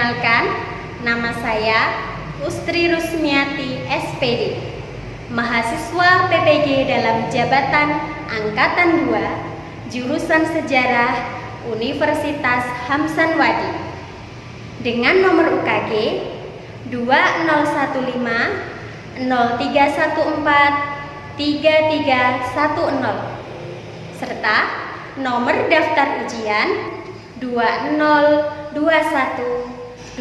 Perkenalkan, nama saya Ustri Rusmiati SPD, mahasiswa PPG dalam jabatan Angkatan 2, jurusan Sejarah Universitas Hamsan Wadi, dengan nomor UKG 2015 0314 3310 serta nomor daftar ujian 2021-2092-96.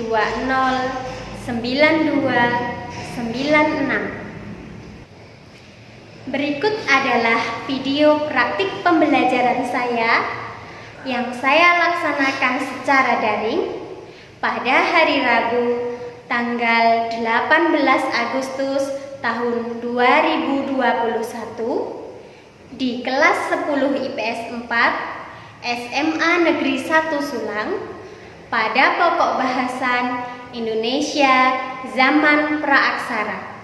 Berikut adalah video praktik pembelajaran saya yang saya laksanakan secara daring pada hari Rabu tanggal 18 Agustus tahun 2021 di kelas 10 IPS 4 SMA Negeri 1 Sulang pada pokok bahasan Indonesia Zaman Praaksara.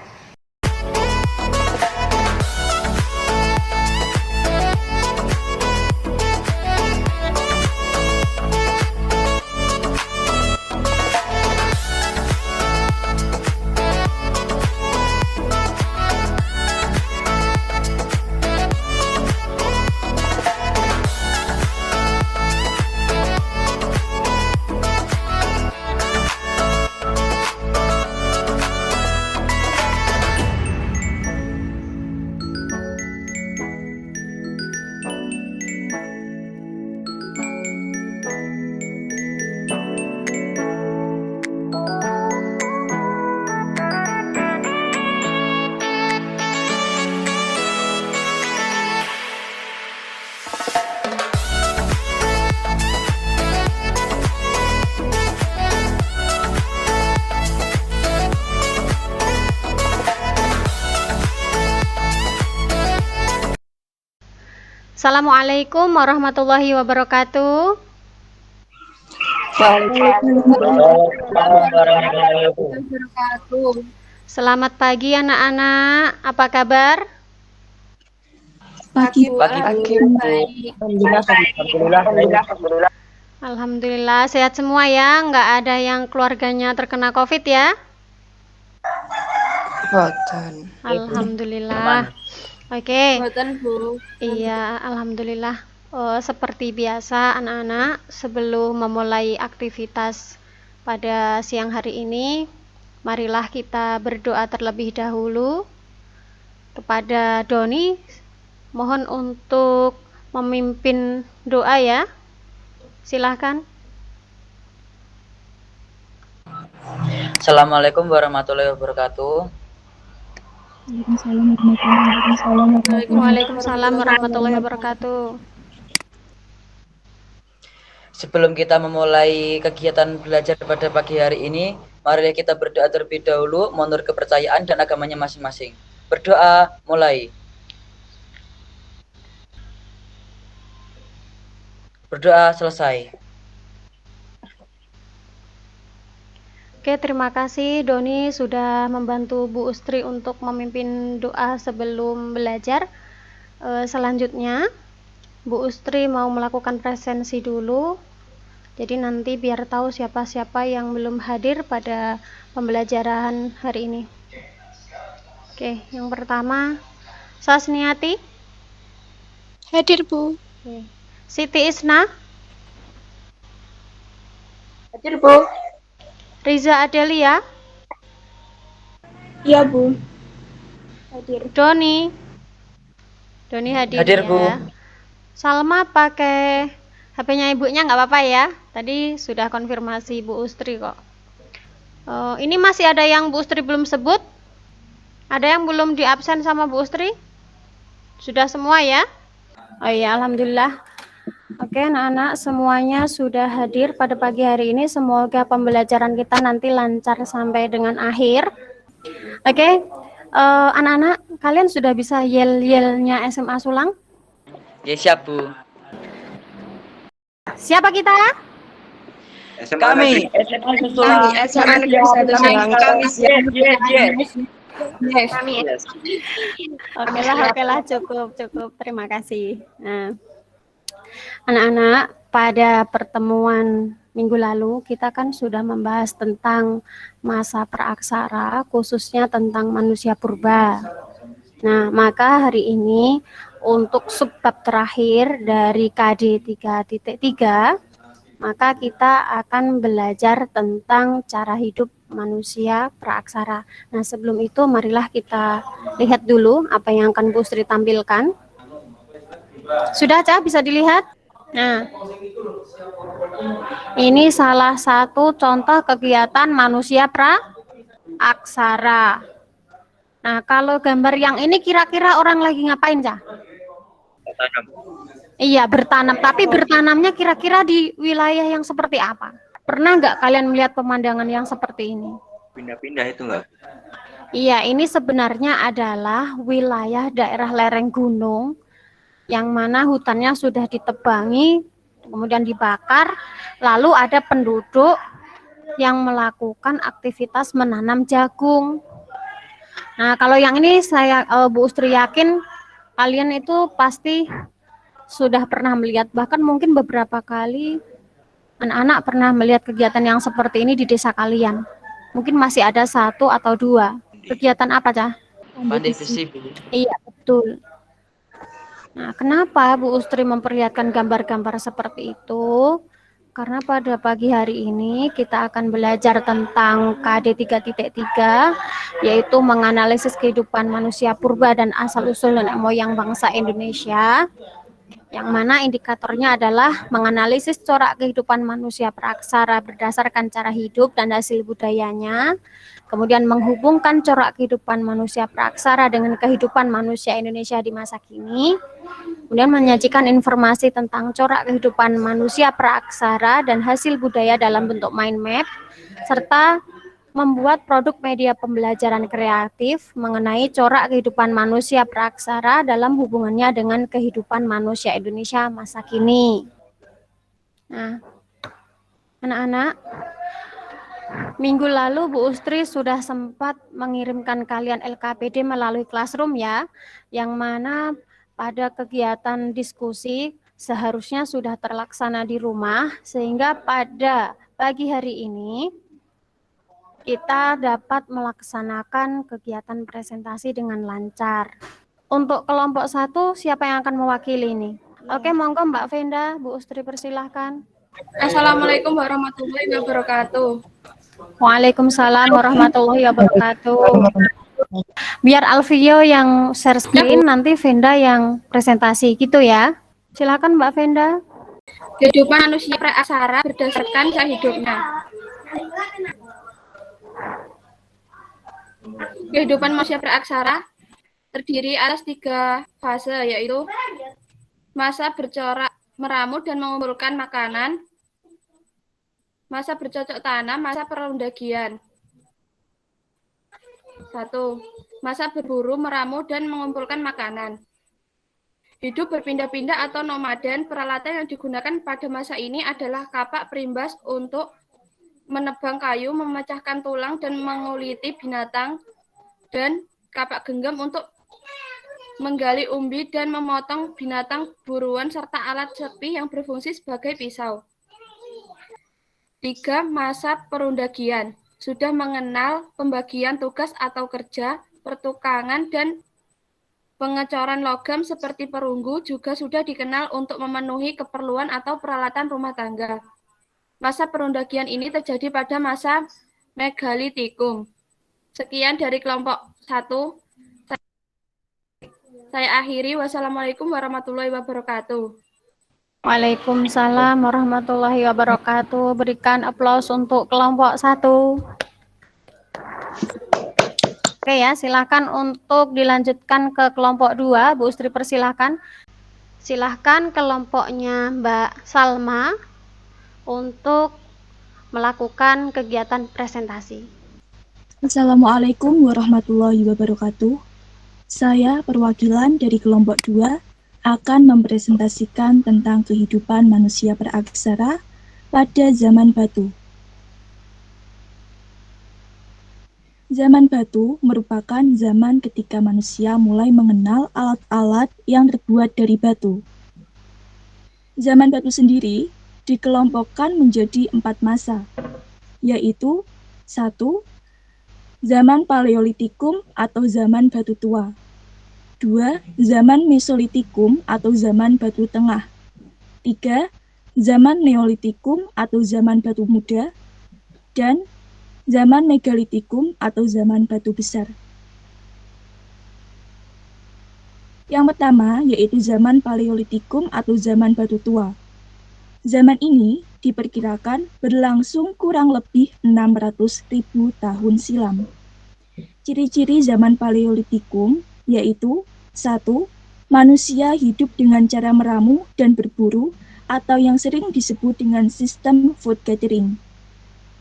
Assalamualaikum warahmatullahi wabarakatuh. Selamat pagi anak-anak, apa kabar? Pagi. Alhamdulillah sehat semua ya, nggak ada yang keluarganya terkena COVID ya? Alhamdulillah. Oke. Bu. Iya, alhamdulillah. Seperti biasa anak-anak, sebelum memulai aktivitas pada siang hari ini, marilah kita berdoa terlebih dahulu kepada Doni. Mohon untuk memimpin doa ya. Silahkan. Assalamualaikum warahmatullahi wabarakatuh. Waalaikumsalam warahmatullahi wabarakatuh. Sebelum kita memulai kegiatan belajar pada pagi hari ini, mari kita berdoa terlebih dahulu menurut kepercayaan dan agamanya masing-masing. Berdoa mulai. Berdoa selesai. Oke, terima kasih Doni sudah membantu Bu Ustri untuk memimpin doa sebelum belajar. Selanjutnya, Bu Ustri mau melakukan presensi dulu. Jadi nanti biar tahu siapa-siapa yang belum hadir pada pembelajaran hari ini. Oke, yang pertama, Sasniati. Hadir, Bu. Oke. Siti Isna. Hadir, Bu. Riza Adelia. Iya, Bu. Hadir. Doni hadir, Hadir, ya. Bu. Salma pakai HP-nya ibunya nggak apa-apa ya. Tadi sudah konfirmasi Bu Ustri kok. Ini masih ada yang Bu Ustri belum sebut? Ada yang belum di absen sama Bu Ustri? Sudah semua ya? Oh iya, alhamdulillah. Oke, anak-anak semuanya sudah hadir pada pagi hari ini. Semoga pembelajaran kita nanti lancar sampai dengan akhir. Oke, anak-anak, kalian sudah bisa yel-yelnya SMA Sulang? Ya, siap, Bu. Siapa kita? Kami SMA Susulan. SMA Negeri 1 Sulang. Kami siap. Oke lah, cukup. Terima kasih. Nah, anak-anak, pada pertemuan Minggu lalu kita kan sudah membahas tentang masa praaksara, khususnya tentang manusia purba. Nah, maka hari ini untuk subbab terakhir dari KD 3.3, maka kita akan belajar tentang cara hidup manusia praaksara. Nah, sebelum itu marilah kita lihat dulu apa yang akan Bu Sri tampilkan. Sudah, Cah? Bisa dilihat? Nah, ini salah satu contoh kegiatan manusia praaksara. Nah, kalau gambar yang ini kira-kira orang lagi ngapain, Cah? Tanam. Iya, bertanam. Tapi bertanamnya kira-kira di wilayah yang seperti apa? Pernah nggak kalian melihat pemandangan yang seperti ini? Pindah-pindah itu enggak? Iya, ini sebenarnya adalah wilayah daerah lereng gunung yang mana hutannya sudah ditebangi, kemudian dibakar, lalu ada penduduk yang melakukan aktivitas menanam jagung. Nah, kalau yang ini saya Bu Ustri yakin kalian itu pasti sudah pernah melihat, bahkan mungkin beberapa kali anak-anak pernah melihat kegiatan yang seperti ini di desa kalian. Mungkin masih ada satu atau dua. Kegiatan apa, Cah? Pandai besi. Iya, betul. Nah, kenapa Bu Ustri memperlihatkan gambar-gambar seperti itu? Karena pada pagi hari ini kita akan belajar tentang KD 3.3, yaitu menganalisis kehidupan manusia purba dan asal-usul nenek moyang bangsa Indonesia, yang mana indikatornya adalah menganalisis corak kehidupan manusia praaksara berdasarkan cara hidup dan hasil budayanya, kemudian menghubungkan corak kehidupan manusia praaksara dengan kehidupan manusia Indonesia di masa kini, kemudian menyajikan informasi tentang corak kehidupan manusia praaksara dan hasil budaya dalam bentuk mind map, serta membuat produk media pembelajaran kreatif mengenai corak kehidupan manusia praaksara dalam hubungannya dengan kehidupan manusia Indonesia masa kini. Nah, anak-anak, minggu lalu Bu Ustri sudah sempat mengirimkan kalian LKPD melalui Classroom ya, yang mana pada kegiatan diskusi seharusnya sudah terlaksana di rumah, sehingga pada pagi hari ini kita dapat melaksanakan kegiatan presentasi dengan lancar. Untuk kelompok 1, siapa yang akan mewakili ini? Oke, monggo Mbak Venda, Bu Ustri persilahkan. Assalamualaikum warahmatullahi wabarakatuh. Waalaikumsalam warahmatullahi wabarakatuh. Biar Alfio yang share screen, nanti Venda yang presentasi gitu ya. Silakan Mbak Venda. Kehidupan manusia praaksara berdasarkan cara hidupnya. Kehidupan manusia praaksara terdiri atas 3 fase, yaitu masa bercorak meramu dan mengumpulkan makanan, masa bercocok tanam, masa perundagian. 1. Masa berburu, meramu, dan mengumpulkan makanan. Hidup berpindah-pindah atau nomaden, peralatan yang digunakan pada masa ini adalah kapak perimbas untuk menebang kayu, memecahkan tulang, dan menguliti binatang, dan kapak genggam untuk menggali umbi dan memotong binatang buruan, serta alat sepi yang berfungsi sebagai pisau. 3. Masa perundagian. Sudah mengenal pembagian tugas atau kerja, pertukangan, dan pengecoran logam seperti perunggu juga sudah dikenal untuk memenuhi keperluan atau peralatan rumah tangga. Masa perundagian ini terjadi pada masa Megalitikum. Sekian dari kelompok 1. Saya akhiri. Wassalamualaikum warahmatullahi wabarakatuh. Waalaikumsalam warahmatullahi wabarakatuh. Berikan aplaus untuk kelompok 1. Oke ya, silakan untuk dilanjutkan ke kelompok 2. Bu Ustri persilahkan. Silahkan kelompoknya Mbak Salma untuk melakukan kegiatan presentasi. Assalamualaikum warahmatullahi wabarakatuh. Saya perwakilan dari kelompok 2 akan mempresentasikan tentang kehidupan manusia praaksara pada zaman batu. Zaman batu merupakan zaman ketika manusia mulai mengenal alat-alat yang terbuat dari batu. Zaman batu sendiri dikelompokkan menjadi 4 masa, yaitu 1. Zaman Paleolitikum atau zaman batu tua. 2. Zaman Mesolitikum atau zaman batu tengah. 3. Zaman Neolitikum atau zaman batu muda. Dan zaman Megalitikum atau zaman batu besar. Yang pertama yaitu zaman Paleolitikum atau zaman batu tua. Zaman ini diperkirakan berlangsung kurang lebih 600.000 tahun silam. Ciri-ciri zaman Paleolitikum yaitu 1. Manusia hidup dengan cara meramu dan berburu atau yang sering disebut dengan sistem food gathering.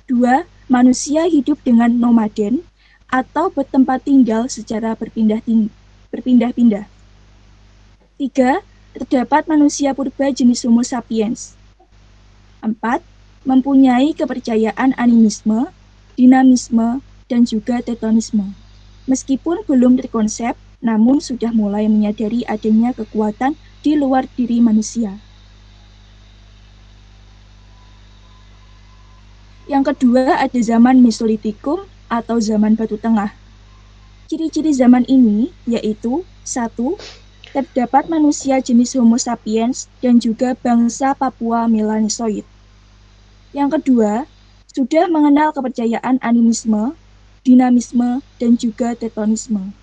2. Manusia hidup dengan nomaden atau bertempat tinggal secara berpindah-pindah. 3. Terdapat manusia purba jenis Homo sapiens. 4. Mempunyai kepercayaan animisme, dinamisme, dan juga tetonisme. Meskipun belum terkonsep, namun sudah mulai menyadari adanya kekuatan di luar diri manusia. Yang kedua ada zaman Mesolitikum atau zaman batu tengah. Ciri-ciri zaman ini yaitu 1. Terdapat manusia jenis Homo sapiens dan juga bangsa Papua Melanesoid. Yang kedua, sudah mengenal kepercayaan animisme, dinamisme, dan juga tetonisme.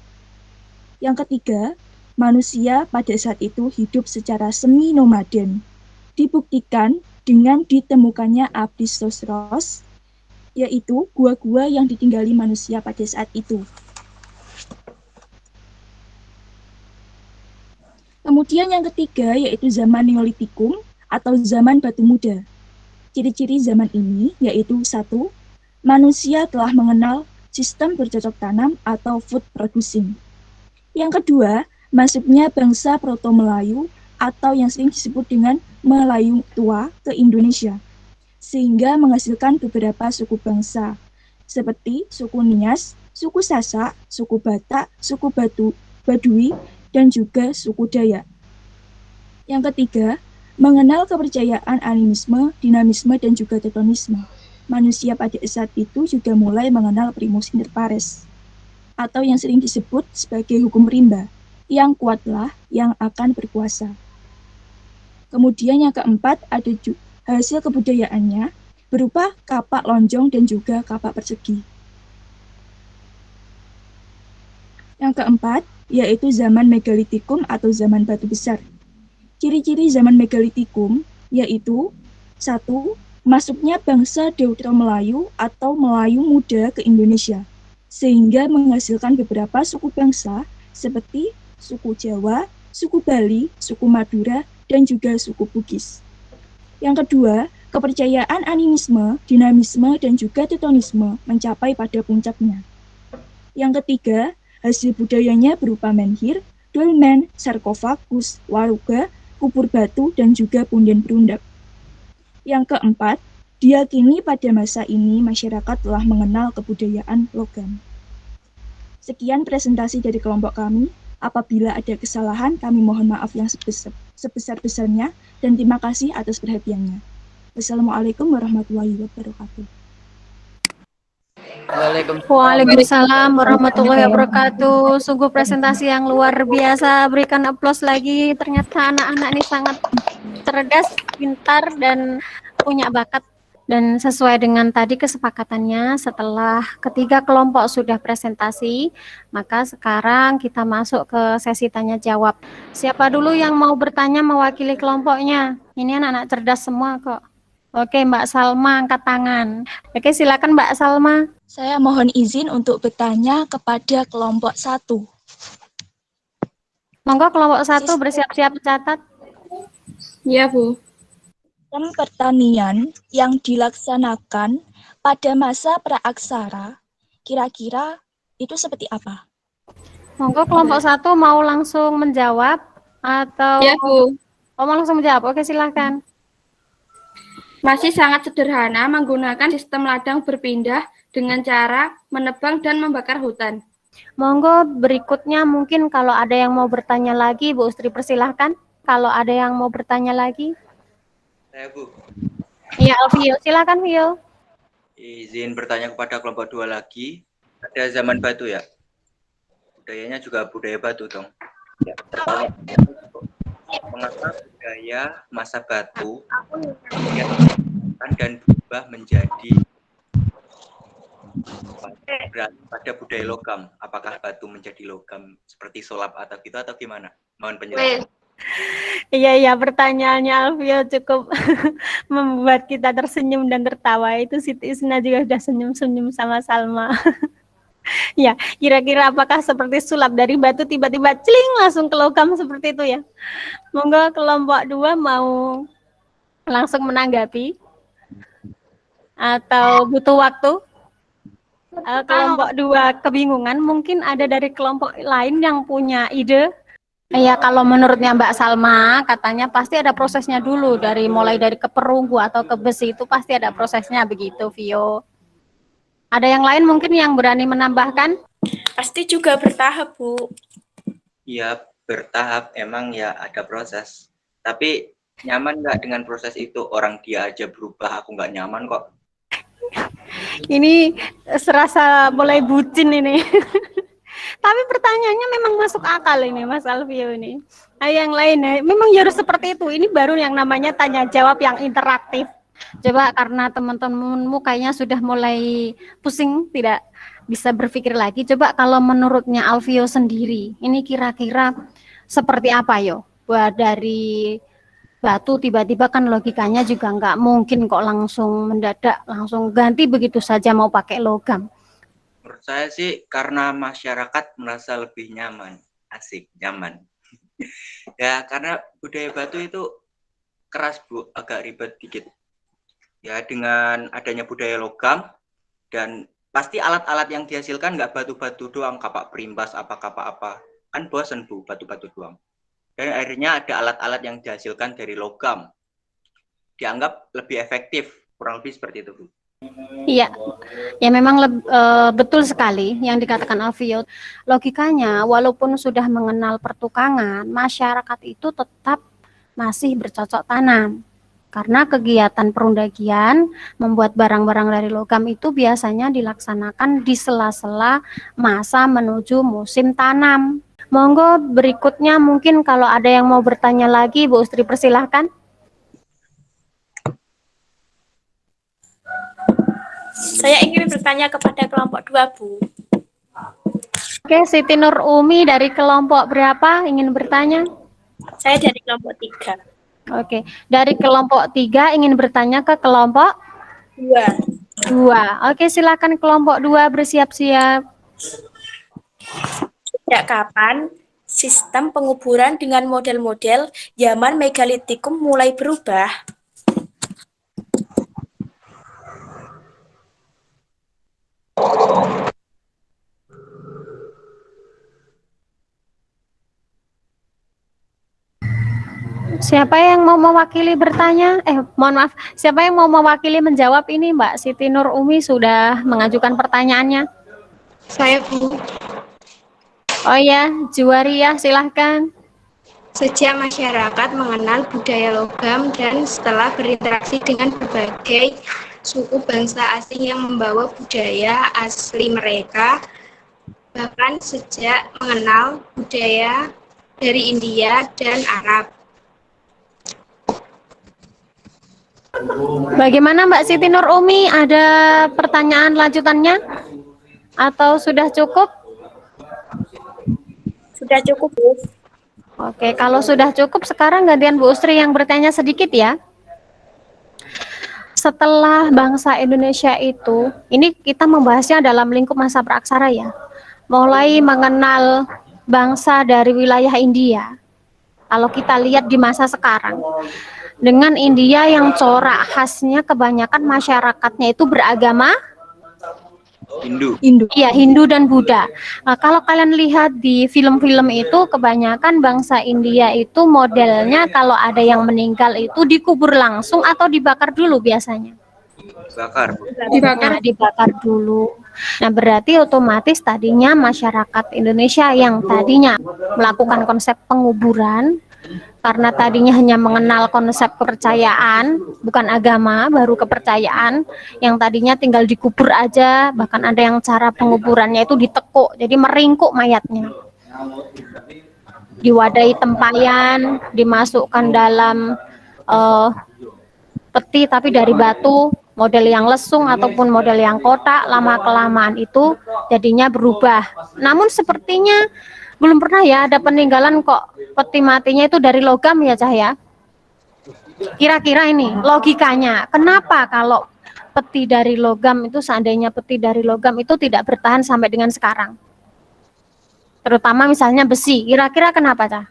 Yang ketiga, manusia pada saat itu hidup secara semi-nomaden. Dibuktikan dengan ditemukannya Apistosros, yaitu gua-gua yang ditinggali manusia pada saat itu. Kemudian yang ketiga yaitu zaman Neolitikum atau zaman batu muda. Ciri-ciri zaman ini yaitu 1. Manusia telah mengenal sistem bercocok tanam atau food producing. Yang kedua, masuknya bangsa Proto-Melayu atau yang sering disebut dengan Melayu tua ke Indonesia, sehingga menghasilkan beberapa suku bangsa, seperti suku Nias, suku Sasak, suku Batak, suku Baduy, dan juga suku Dayak. Yang ketiga, mengenal kepercayaan animisme, dinamisme, dan juga tetonisme. Manusia pada saat itu juga mulai mengenal primus inter pares, atau yang sering disebut sebagai hukum rimba, yang kuatlah yang akan berkuasa. Kemudian yang keempat ada hasil kebudayaannya berupa kapak lonjong dan juga kapak persegi. Yang keempat yaitu zaman Megalitikum atau zaman batu besar. Ciri-ciri zaman Megalitikum yaitu 1. Masuknya bangsa Deutero-Melayu atau Melayu muda ke Indonesia, sehingga menghasilkan beberapa suku bangsa seperti suku Jawa, suku Bali, suku Madura, dan juga suku Bugis. Yang kedua, kepercayaan animisme, dinamisme, dan juga tetonisme mencapai pada puncaknya. Yang ketiga, hasil budayanya berupa menhir, dolmen, sarkofagus, waruga, kubur batu, dan juga punden berundap. Yang keempat, diyakini pada masa ini masyarakat telah mengenal kebudayaan logam. Sekian presentasi dari kelompok kami. Apabila ada kesalahan, kami mohon maaf yang sebesar-besarnya dan terima kasih atas perhatiannya. Wassalamualaikum warahmatullahi wabarakatuh. Waalaikumsalam warahmatullahi wabarakatuh. Sungguh presentasi yang luar biasa. Berikan aplaus lagi. Ternyata anak-anak ini sangat cerdas, pintar, dan punya bakat. Dan sesuai dengan tadi kesepakatannya, setelah ketiga kelompok sudah presentasi, maka sekarang kita masuk ke sesi tanya jawab. Siapa dulu yang mau bertanya mewakili kelompoknya? Ini anak-anak cerdas semua kok. Oke, Mbak Salma angkat tangan. Oke, silakan Mbak Salma. Saya mohon izin untuk bertanya kepada kelompok 1. Monggo kelompok 1 bersiap-siap catat. Iya, Bu. Sistem pertanian yang dilaksanakan pada masa praaksara, kira-kira itu seperti apa? Monggo kelompok 1 mau langsung menjawab atau Iya, Bu. mau langsung menjawab? Oke, silahkan. Masih sangat sederhana menggunakan sistem ladang berpindah dengan cara menebang dan membakar hutan. Monggo berikutnya mungkin kalau ada yang mau bertanya lagi, Bu Ustri persilahkan. Kalau ada yang mau bertanya lagi. Saya Bu, Iya, Alfio, silakan Vio. izin bertanya kepada kelompok 2 lagi. Ada zaman batu ya? Budayanya juga budaya batu dong. Ya, pertanyaan, mengapa budaya masa batu dan berubah menjadi pada budaya logam? Apakah batu menjadi logam seperti sulap atau gitu atau gimana? Mohon penjelasan. Iya, pertanyaannya Alfio cukup membuat kita tersenyum dan tertawa. Itu Siti Isna juga sudah senyum-senyum sama Salma. Ya, kira-kira apakah seperti sulap dari batu tiba-tiba celing langsung ke logam seperti itu ya? Monggo kelompok 2 mau langsung menanggapi atau butuh waktu? Kelompok 2 kebingungan, mungkin ada dari kelompok lain yang punya ide. Ya, kalau menurutnya Mbak Salma, katanya pasti ada prosesnya dulu, mulai dari ke perunggu atau ke besi itu pasti ada prosesnya begitu, Vio. Ada yang lain mungkin yang berani menambahkan? Pasti juga bertahap, Bu. Iya, bertahap, emang ya ada proses. Tapi nyaman nggak dengan proses itu? Orang dia aja berubah, aku nggak nyaman kok. Ini serasa mulai bucin ini. Tapi pertanyaannya memang masuk akal ini, Mas Alfio ini. Nah, yang lain, memang harus seperti itu. Ini baru yang namanya tanya jawab yang interaktif. Coba karena teman-temanmu kayaknya sudah mulai pusing, tidak bisa berpikir lagi. Coba kalau menurutnya Alfio sendiri, ini kira-kira seperti apa yo? Buat dari batu tiba-tiba kan logikanya juga nggak mungkin kok langsung mendadak, langsung ganti begitu saja mau pakai logam. Menurut saya sih karena masyarakat merasa lebih nyaman, asik, nyaman. Ya karena budaya batu itu keras Bu, agak ribet dikit. Ya dengan adanya budaya logam dan pasti alat-alat yang dihasilkan nggak batu-batu doang, kapak perimbas apa-apa. Kan bosen Bu, batu-batu doang. Dan akhirnya ada alat-alat yang dihasilkan dari logam. Dianggap lebih efektif, kurang lebih seperti itu Bu. Iya, ya memang betul sekali yang dikatakan Alfio. Logikanya, walaupun sudah mengenal pertukangan, masyarakat itu tetap masih bercocok tanam. Karena kegiatan perundagian membuat barang-barang dari logam itu biasanya dilaksanakan di sela-sela masa menuju musim tanam. Monggo berikutnya mungkin kalau ada yang mau bertanya lagi, Bu Ustri persilahkan. Saya ingin bertanya kepada kelompok 2, Bu. Oke, Siti Nur Umi dari kelompok berapa ingin bertanya? Saya dari kelompok 3. Oke, dari kelompok 3 ingin bertanya ke kelompok 2. Oke, silakan kelompok 2 bersiap-siap. Sejak kapan sistem penguburan dengan model-model zaman megalitikum mulai berubah? Siapa yang mau mewakili bertanya? Mohon maaf, siapa yang mau mewakili menjawab ini, Mbak Siti Nur Umi sudah mengajukan pertanyaannya? Saya Bu. Oh ya, Juwariah, silahkan. Sejak masyarakat mengenal budaya logam dan setelah berinteraksi dengan berbagai suku bangsa asing yang membawa budaya asli mereka, bahkan sejak mengenal budaya dari India dan Arab. Bagaimana Mbak Siti Nur Umi? Ada pertanyaan lanjutannya? Atau sudah cukup? Sudah cukup, Bu. Oke, kalau sudah cukup sekarang gantian Bu Ustri yang bertanya sedikit ya. Setelah bangsa Indonesia itu, ini kita membahasnya dalam lingkup masa praaksara ya. Mulai mengenal bangsa dari wilayah India. Kalau kita lihat di masa sekarang, dengan India yang corak khasnya kebanyakan masyarakatnya itu beragama Hindu. Iya, Hindu dan Buddha. Nah, kalau kalian lihat di film-film itu, kebanyakan bangsa India itu modelnya kalau ada yang meninggal itu dikubur langsung atau dibakar dulu biasanya. Dibakar dulu. Nah, berarti otomatis tadinya masyarakat Indonesia yang tadinya melakukan konsep penguburan, karena tadinya hanya mengenal konsep kepercayaan, bukan agama, baru kepercayaan, yang tadinya tinggal dikubur aja, bahkan ada yang cara penguburannya itu ditekuk, jadi meringkuk mayatnya. Diwadahi tempayan, dimasukkan dalam peti tapi dari batu, model yang lesung ataupun model yang kotak, lama-kelamaan itu jadinya berubah. Namun sepertinya belum pernah ya ada peninggalan kok peti matinya itu dari logam ya, Cah ya. Kira-kira ini logikanya, kenapa kalau peti dari logam itu, seandainya peti dari logam itu tidak bertahan sampai dengan sekarang? Terutama misalnya besi, kira-kira kenapa, Cah?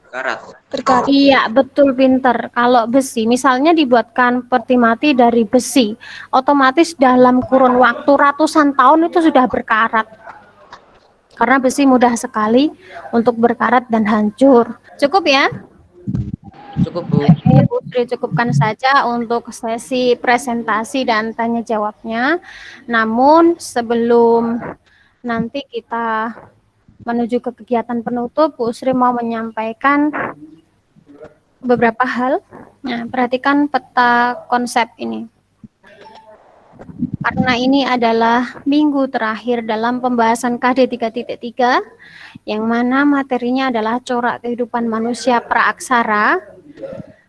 Karat. Iya, betul, pinter. Kalau besi, misalnya dibuatkan peti mati dari besi, otomatis dalam kurun waktu ratusan tahun itu sudah berkarat. Karena besi mudah sekali untuk berkarat dan hancur. Cukup ya? Cukup, Bu. Oke, Bu Sri, cukupkan saja untuk sesi presentasi dan tanya jawabnya. Namun sebelum nanti kita menuju ke kegiatan penutup, Bu Sri mau menyampaikan beberapa hal. Nah, perhatikan peta konsep ini. Karena ini adalah minggu terakhir dalam pembahasan KD 3.3, yang mana materinya adalah corak kehidupan manusia praaksara.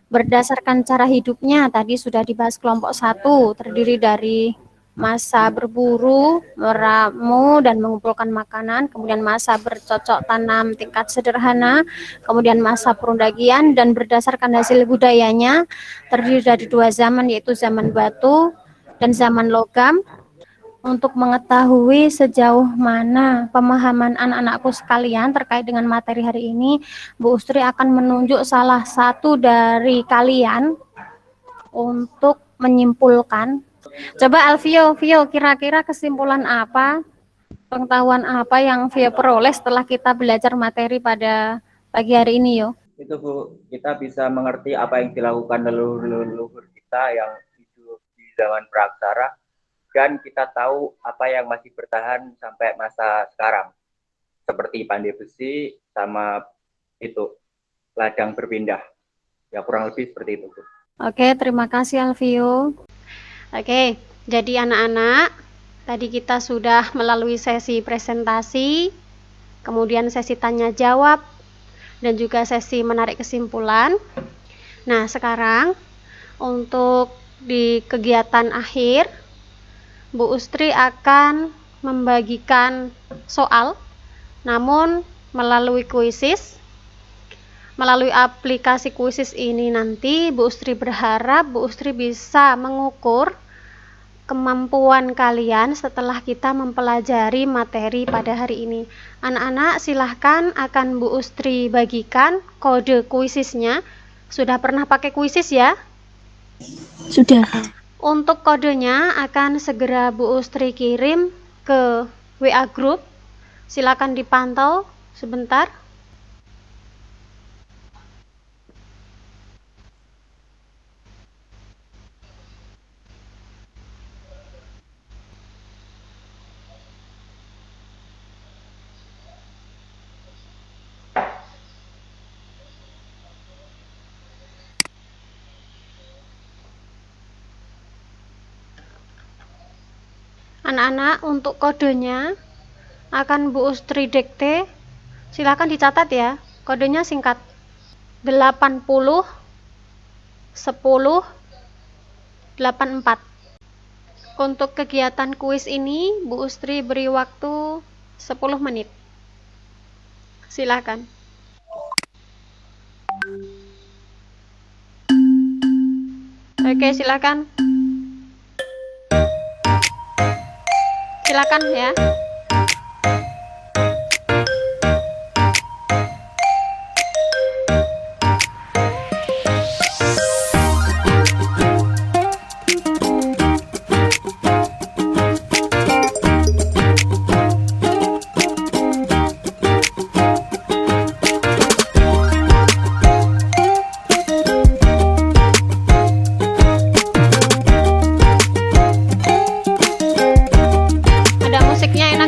Berdasarkan cara hidupnya, tadi sudah dibahas kelompok 1, terdiri dari masa berburu, meramu, dan mengumpulkan makanan, kemudian masa bercocok tanam tingkat sederhana, kemudian masa perundagian, dan berdasarkan hasil budayanya, terdiri dari 2 zaman, yaitu zaman batu dan zaman logam. Untuk mengetahui sejauh mana pemahaman anak-anakku sekalian terkait dengan materi hari ini, Bu Ustri akan menunjuk salah satu dari kalian untuk menyimpulkan. Coba Alvio, kira-kira kesimpulan apa, pengetahuan apa yang Vio peroleh setelah kita belajar materi pada pagi hari ini, yo? Itu, Bu, kita bisa mengerti apa yang dilakukan leluhur kita yang hidup di zaman praaksara, dan kita tahu apa yang masih bertahan sampai masa sekarang, seperti pandai besi sama itu ladang berpindah. Ya, kurang lebih seperti itu, Bu. Oke, terima kasih Alvio. Oke, jadi anak-anak, tadi kita sudah melalui sesi presentasi, kemudian sesi tanya jawab, dan juga sesi menarik kesimpulan. Nah, sekarang untuk di kegiatan akhir, Bu Ustri akan membagikan soal, namun melalui kuisis. Melalui aplikasi kuisis ini nanti Bu Ustri berharap Bu Ustri bisa mengukur kemampuan kalian setelah kita mempelajari materi pada hari ini. Anak-anak, silahkan akan Bu Ustri bagikan kode kuisisnya. Sudah pernah pakai kuisis ya? Sudah. Untuk kodenya akan segera Bu Ustri kirim ke WA Group. Silakan dipantau sebentar. Anak-anak, untuk kodenya akan Bu Ustri dikte. Silakan dicatat ya. Kodenya singkat. 80 10 84. Untuk kegiatan kuis ini Bu Ustri beri waktu 10 menit. Silakan. Oke, silakan. Silakan ya. Musiknya enak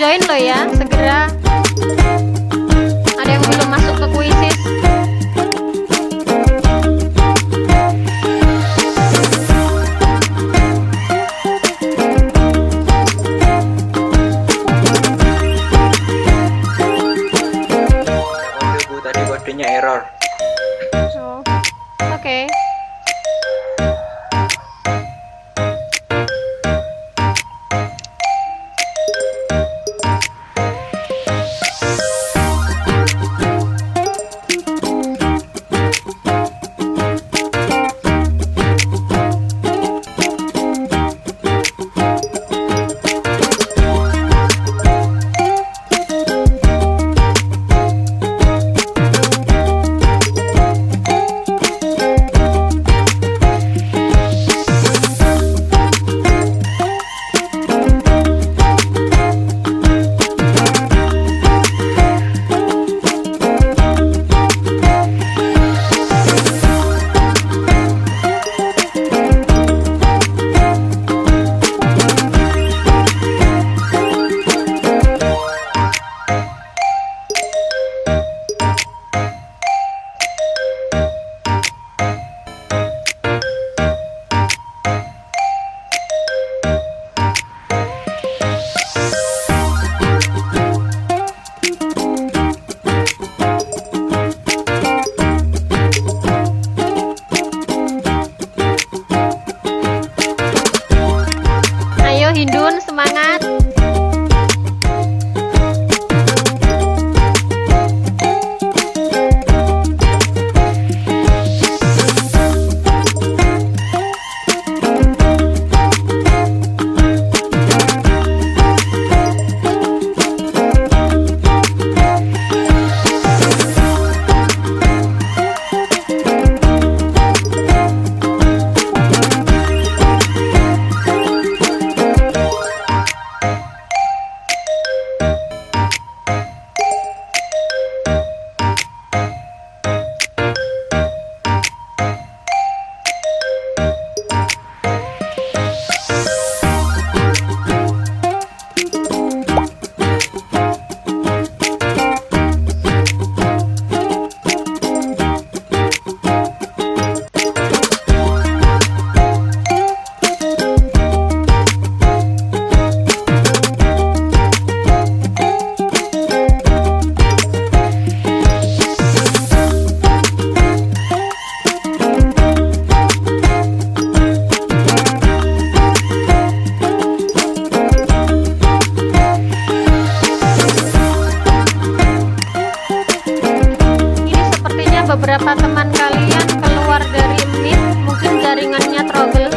join loh ya, segera. Ada yang belum masuk ke kuisis. Bu, tadi kodenya error. Oh, oke. Ayo Hindun, semangat. Beberapa teman kalian keluar dari Meet, mungkin jaringannya trouble.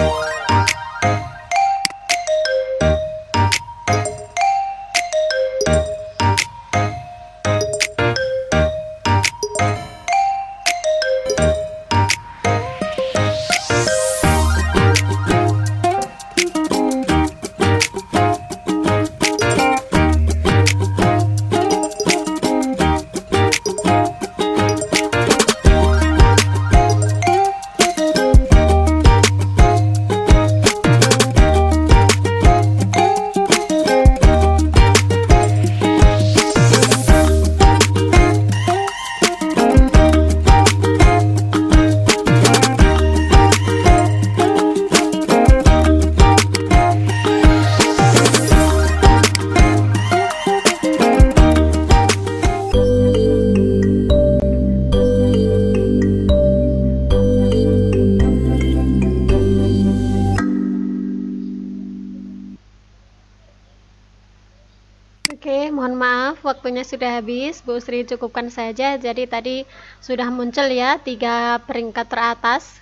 Oke, mohon maaf waktunya sudah habis. Bu Sri cukupkan saja. Jadi tadi sudah muncul ya 3 peringkat teratas,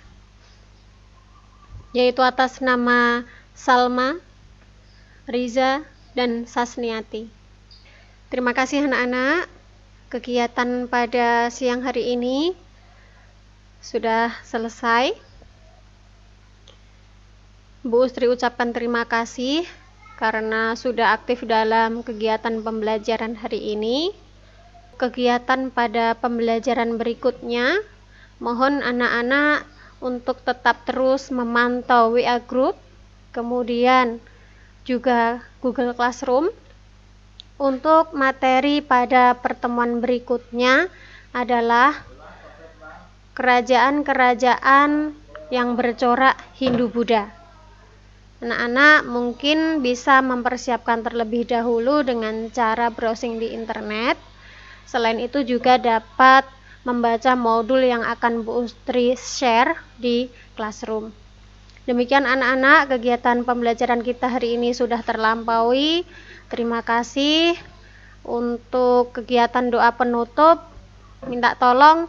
yaitu atas nama Salma, Riza, dan Sasniati. Terima kasih anak-anak. Kegiatan pada siang hari ini sudah selesai. Bu Sri ucapkan terima kasih karena sudah aktif dalam kegiatan pembelajaran hari ini. Kegiatan pada pembelajaran berikutnya, mohon anak-anak untuk tetap terus memantau WA Group, kemudian juga Google Classroom, Untuk materi pada pertemuan berikutnya adalah kerajaan-kerajaan yang bercorak Hindu-Buddha. Anak-anak mungkin bisa mempersiapkan terlebih dahulu dengan cara browsing di internet. Selain itu juga dapat membaca modul yang akan Bu Ustri share di classroom. Demikian anak-anak, kegiatan pembelajaran kita hari ini sudah terlampaui. Terima kasih. Untuk kegiatan doa penutup, minta tolong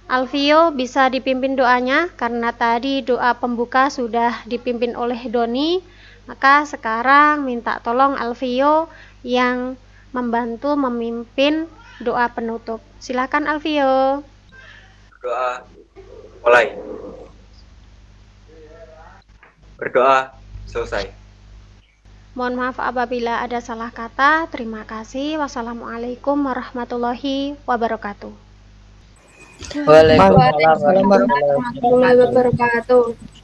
Alfio bisa dipimpin doanya, karena tadi doa pembuka sudah dipimpin oleh Doni. Maka sekarang minta tolong Alfio yang membantu memimpin doa penutup. Silakan Alfio. Doa mulai. Berdoa selesai. Mohon maaf apabila ada salah kata. Terima kasih. Wassalamualaikum warahmatullahi wabarakatuh. Waalaikumsalam warahmatullahi Warahmatullahi wabarakatuh.